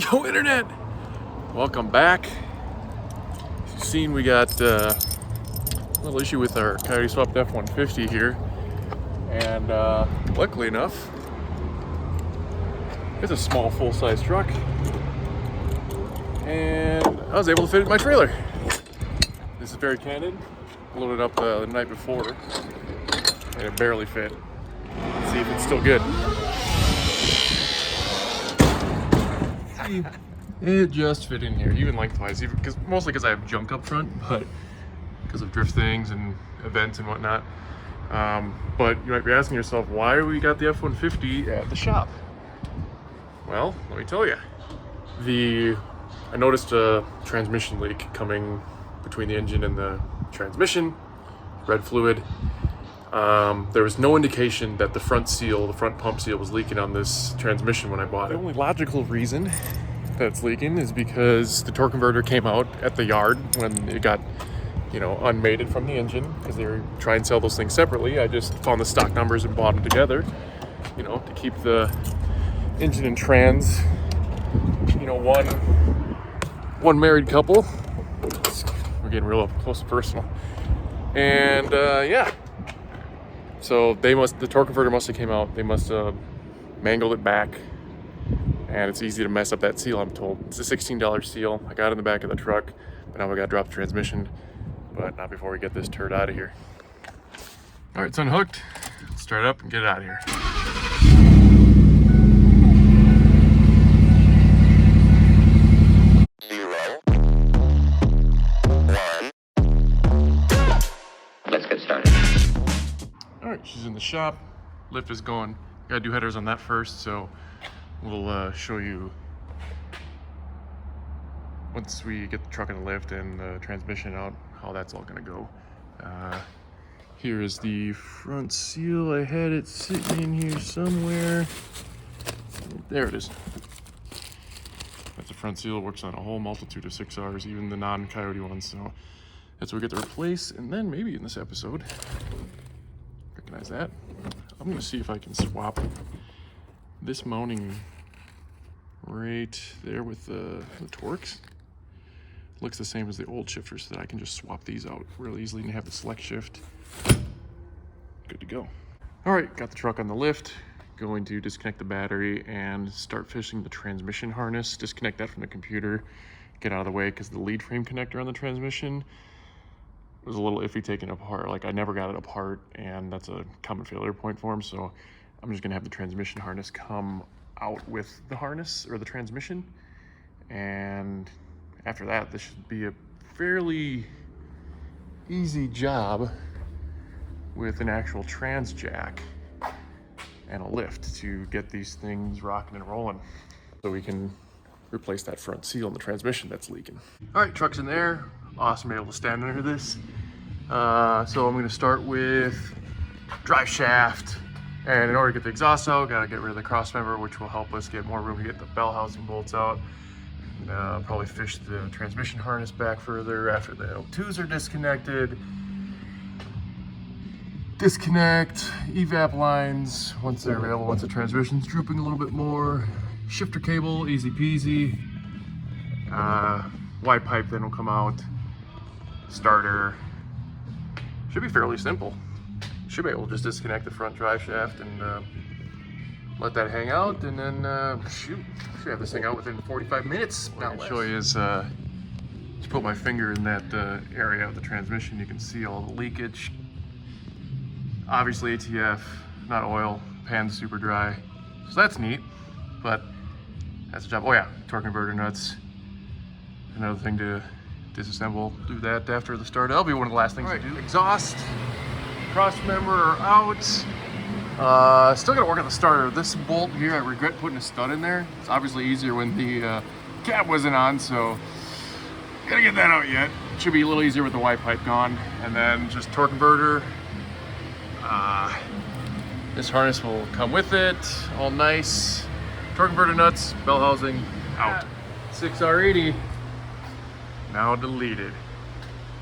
Yo, internet! Welcome back. As you've seen, we got a little issue with our Coyote Swapped F150 here, and luckily enough, it's a small full-size truck, and I was able to fit it in my trailer. This is very candid. Loaded up the night before, and it barely fit. Let's see if it's still good. It just fit in here, even lengthwise, mostly because I have junk up front, but because of drift things and events and whatnot. But you might be asking yourself, why we got the F-150 at the shop? Well, let me tell you. I noticed a transmission leak coming between the engine and the transmission, red fluid. There was no indication that the front pump seal was leaking on this transmission when I bought it. The only logical reason that it's leaking is because the torque converter came out at the yard when it got, unmated from the engine, because they were trying to sell those things separately. I just found the stock numbers and bought them together, to keep the engine and trans, one married couple. We're getting real up close and personal. And yeah. So the torque converter must have came out. They must have mangled it back, and it's easy to mess up that seal, I'm told. It's a $16 seal. I got it in the back of the truck, but now we gotta drop the transmission, but not before we get this turd out of here. All right, it's unhooked. Let's start it up and get it out of here. Alright, she's in the shop. Lift is going. Gotta do headers on that first, so we'll show you once we get the truck in the lift and the transmission out, how that's all gonna go. Here is the front seal. I had it sitting in here somewhere. There it is. That's the front seal. It works on a whole multitude of 6Rs, even the non-Coyote ones, so that's what we get to replace. And then maybe in this episode, recognize that, I'm gonna see if I can swap this mounting right there with the Torx. Looks the same as the old shifter, so that I can just swap these out real easily and have the select shift. Good to go. All right, got the truck on the lift. Going to disconnect the battery and start fishing the transmission harness. Disconnect that from the computer, get out of the way, because the lead frame connector on the transmission was a little iffy taking it apart. Like, I never got it apart, and that's a common failure point for them. So I'm just gonna have the transmission harness come out with the harness or the transmission. And after that, this should be a fairly easy job with an actual trans jack and a lift to get these things rocking and rolling, so we can replace that front seal in the transmission that's leaking. All right, truck's in there. Awesome, able to stand under this. So I'm gonna start with drive shaft, and in order to get the exhaust out, gotta get rid of the cross member, which will help us get more room to get the bell housing bolts out. Probably fish the transmission harness back further after the L2s are disconnected. Disconnect evap lines once they're available, once the transmission's drooping a little bit more. Shifter cable, easy peasy. Y pipe then will come out. Starter. Should be fairly simple. Should be able to just disconnect the front drive shaft and let that hang out, and then shoot, should have this thing out within 45 minutes. What I'm gonna show you is just put my finger in that area of the transmission. You can see all the leakage. Obviously ATF, not oil. Pan's super dry, so that's neat. But that's the job. Oh yeah, torque converter nuts. Another thing to disassemble. Do that after the start. That'll be one of the last things to do. Exhaust, cross member are out. Still gotta work on the starter. This bolt here, I regret putting a stud in there. It's obviously easier when the cap wasn't on, so gotta get that out yet. It should be a little easier with the Y pipe gone. And then just torque converter. This harness will come with it, all nice. Torque converter nuts, bell housing, out. 6R80, now deleted.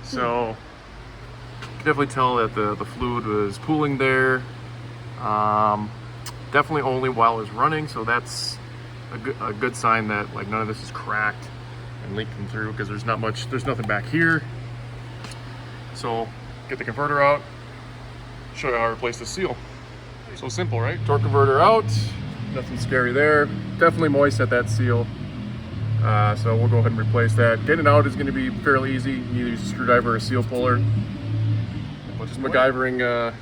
So, you can definitely tell that the fluid was pooling there. Definitely only while it was running, so that's a good sign that like none of this is cracked and leaking through, because there's nothing back here. So get the converter out, show you how to replace the seal. So simple, right? Torque converter out, nothing scary there. Definitely moist at that seal. So we'll go ahead and replace that. Getting it out is going to be fairly easy. You either use a screwdriver or a seal puller. But just MacGyvering a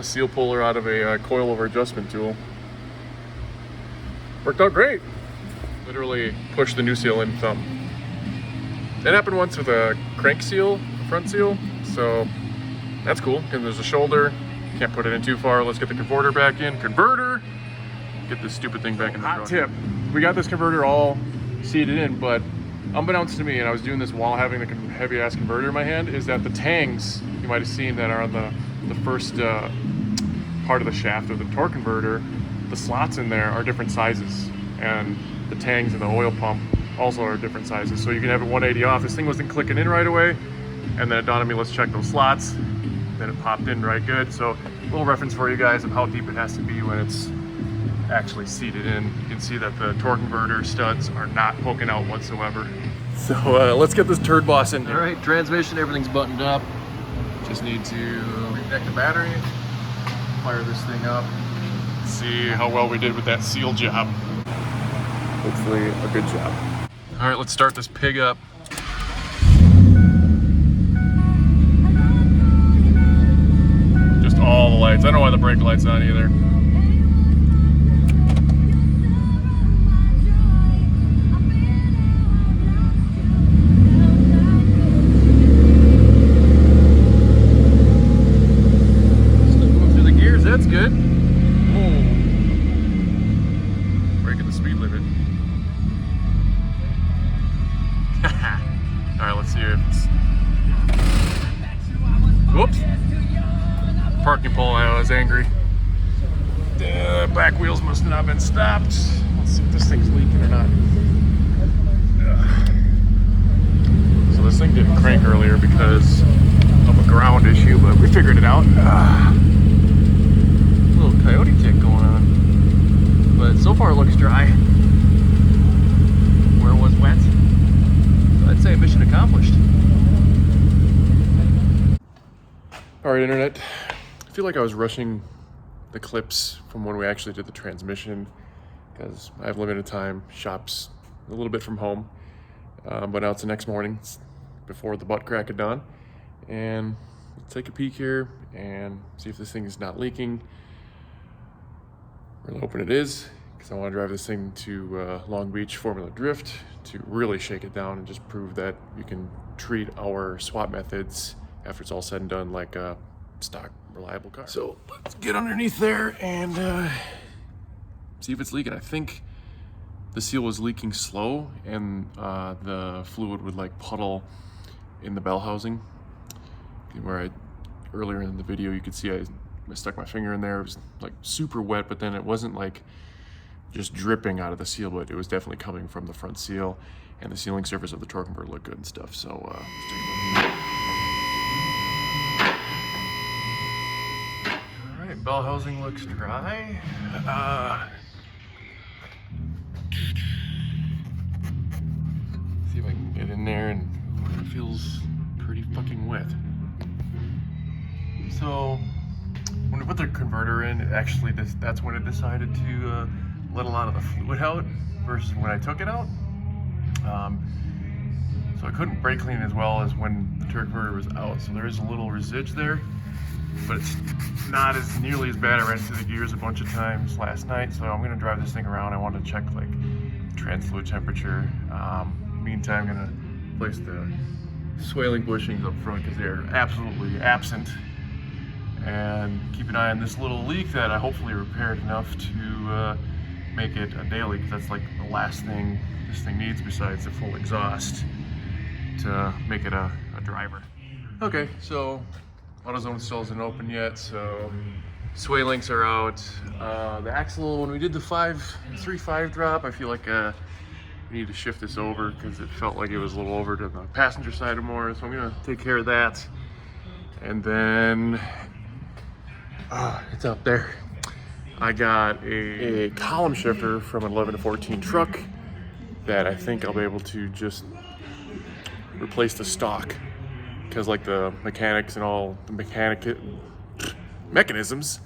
seal puller out of a coilover adjustment tool. Worked out great. Literally pushed the new seal in thumb. That happened once with a crank seal, a front seal. So that's cool, because there's a shoulder. Can't put it in too far. Let's get the converter back in. Converter! Get this stupid thing back in the truck. Hot tip. We got this converter all seated in, but unbeknownst to me, and I was doing this while having the heavy ass converter in my hand, is that the tangs you might have seen that are on the first part of the shaft of the torque converter, the slots in there are different sizes, and the tangs and the oil pump also are different sizes. So you can have it 180 off. This thing wasn't clicking in right away, and then it dawned on me, let's check those slots. Then it popped in right good. So a little reference for you guys of how deep it has to be when it's actually seated in. You can see that the torque converter studs are not poking out whatsoever. So let's get this turd boss in here. All right, transmission, everything's buttoned up. Just need to reconnect the battery, fire this thing up, see how well we did with that seal job. Hopefully a good job. All right, let's start this pig up. Just all the lights. I don't know why the brake light's on either. That's good. Whoa. Breaking the speed limit. Alright, let's see if it's... Whoops. Parking pole, I was angry. Back wheels must not have been stopped. Let's see if this thing's leaking or not. So this thing didn't crank earlier because of a ground issue, but we figured it out. Little coyote tick going on, but so far it looks dry where it was wet. So I'd say mission accomplished. All right, internet, I feel like I was rushing the clips from when we actually did the transmission because I have limited time, shops a little bit from home, but now it's the next morning, it's before the butt crack of dawn, and let's take a peek here and see if this thing is not leaking. Really hoping it is, because I want to drive this thing to Long Beach Formula Drift to really shake it down and just prove that you can treat our swap methods after it's all said and done like a stock reliable car. So let's get underneath there and see if it's leaking. I think the seal was leaking slow, and the fluid would like puddle in the bell housing. Where earlier in the video you could see I stuck my finger in there. It was like super wet, but then it wasn't like just dripping out of the seal, but it was definitely coming from the front seal, and the sealing surface of the torque converter looked good and stuff. So let's take a look. All right, bell housing looks dry. See if I can get in there, and it feels pretty fucking wet. So when we put the converter in, that's when it decided to let a lot of the fluid out versus when I took it out. So I couldn't brake clean as well as when the torque converter was out. So there is a little residue there, but it's not as nearly as bad. I ran through the gears a bunch of times last night, so I'm gonna drive this thing around. I want to check like trans fluid temperature. Meantime, I'm gonna place the swaling bushings up front because they're absolutely absent. And keep an eye on this little leak that I hopefully repaired enough to make it a daily, because that's like the last thing this thing needs besides a full exhaust to make it a driver. Okay, so AutoZone still isn't open yet, so sway links are out. The axle, when we did the 3.5 drop, I feel like we need to shift this over because it felt like it was a little over to the passenger side or more, so I'm gonna take care of that. And then it's up there. I got a column shifter from an 11 to 14 truck that I think I'll be able to just replace the stock, because like the mechanics and all the mechanisms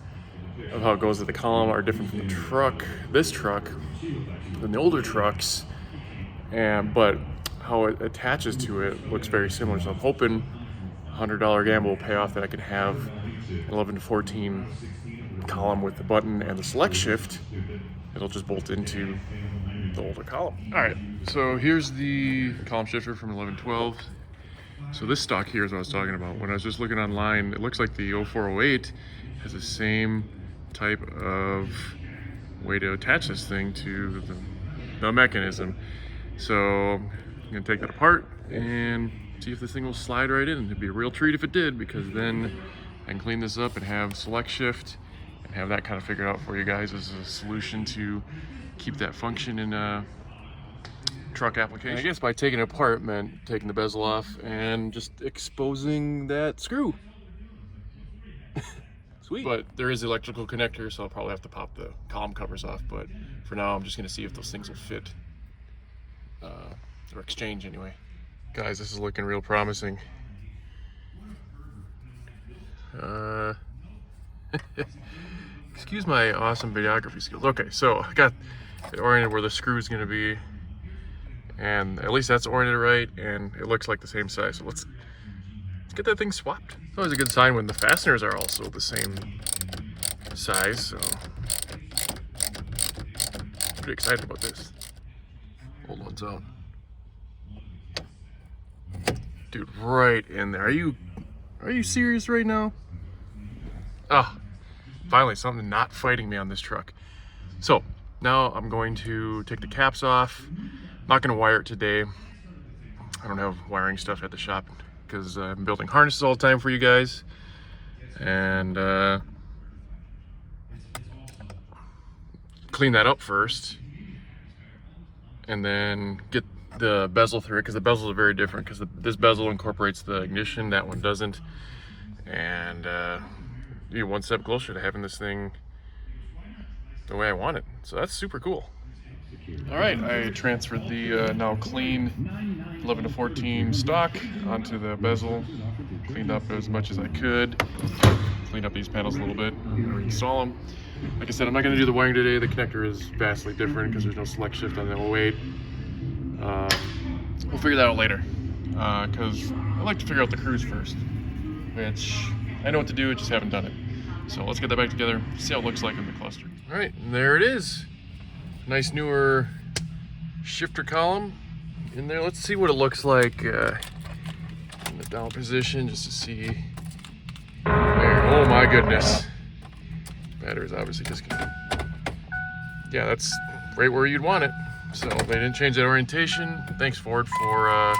of how it goes with the column are different from the truck, this truck, than the older trucks, but how it attaches to it looks very similar. So I'm hoping $100 gamble will pay off, that I can have an 11 to 14 column with the button and the select shift. It'll just bolt into the older column. All right, so here's the column shifter from 1112. So this stock here is what I was talking about. When I was just looking online, it looks like the 0408 has the same type of way to attach this thing to the mechanism. So I'm gonna take that apart and see if this thing will slide right in. It'd be a real treat if it did, because then I can clean this up and have select shift and have that kind of figured out for you guys as a solution to keep that function in a truck application. And I guess by taking it apart meant taking the bezel off and just exposing that screw. Sweet. But there is electrical connector, so I'll probably have to pop the column covers off. But for now, I'm just gonna see if those things will fit, or exchange anyway. Guys, this is looking real promising. Excuse my awesome videography skills. Okay, so I got it oriented where the screw is gonna be, and at least that's oriented right, and it looks like the same size. So let's get that thing swapped. It's always a good sign when the fasteners are also the same size, so pretty excited about this. Old one's out. Dude, right in there. Are you serious right now? Ah, finally something not fighting me on this truck. So now I'm going to take the caps off. I'm not gonna wire it today. I don't have wiring stuff at the shop because I'm building harnesses all the time for you guys. And clean that up first, and then get the bezel through it, because the bezels are very different, because this bezel incorporates the ignition, that one doesn't. And you're one step closer to having this thing the way I want it. So that's super cool. All right, I transferred the now clean 11 to 14 stock onto the bezel, cleaned up as much as I could, cleaned up these panels a little bit, reinstall them. Like I said, I'm not going to do the wiring today. The connector is vastly different because there's no select shift on the 08. We'll figure that out later, because I like to figure out the cruise first, which I know what to do, just haven't done it. So let's get that back together, see how it looks like in the cluster. All right, and there it is. Nice newer shifter column in there. Let's see what it looks like in the down position, just to see. There. Oh my goodness. Battery's obviously disconnected. Yeah, that's right where you'd want it. So they didn't change that orientation. Thanks, Ford, for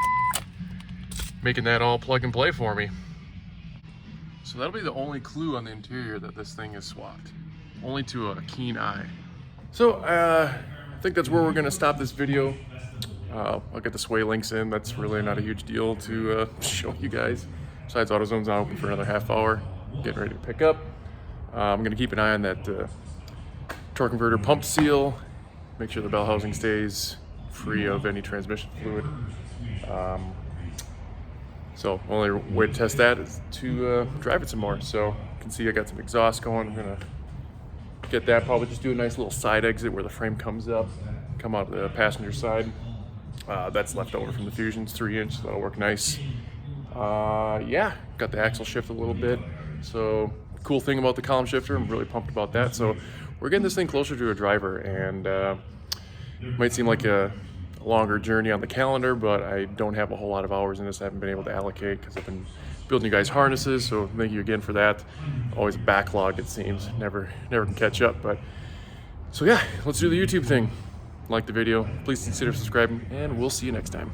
making that all plug and play for me. So that'll be the only clue on the interior that this thing is swapped, only to a keen eye. So I think that's where we're gonna stop this video. I'll get the sway links in. That's really not a huge deal to show you guys. Besides, AutoZone's not open for another half hour. Getting ready to pick up. I'm gonna keep an eye on that torque converter pump seal. Make sure the bell housing stays free of any transmission fluid. So only way to test that is to drive it some more. So you can see I got some exhaust going. I'm gonna get that, probably just do a nice little side exit where the frame comes up, come out the passenger side. That's left over from the Fusion's 3-inch, so that'll work nice. Yeah, got the axle shift a little bit. So cool thing about the column shifter, I'm really pumped about that. So we're getting this thing closer to a driver, and it might seem like a longer journey on the calendar, but I don't have a whole lot of hours in this. I haven't been able to allocate because I've been building you guys harnesses, so thank you again for that. Always backlogged, it seems. Never can catch up. But so yeah, let's do the YouTube thing. Like the video, please consider subscribing, and we'll see you next time.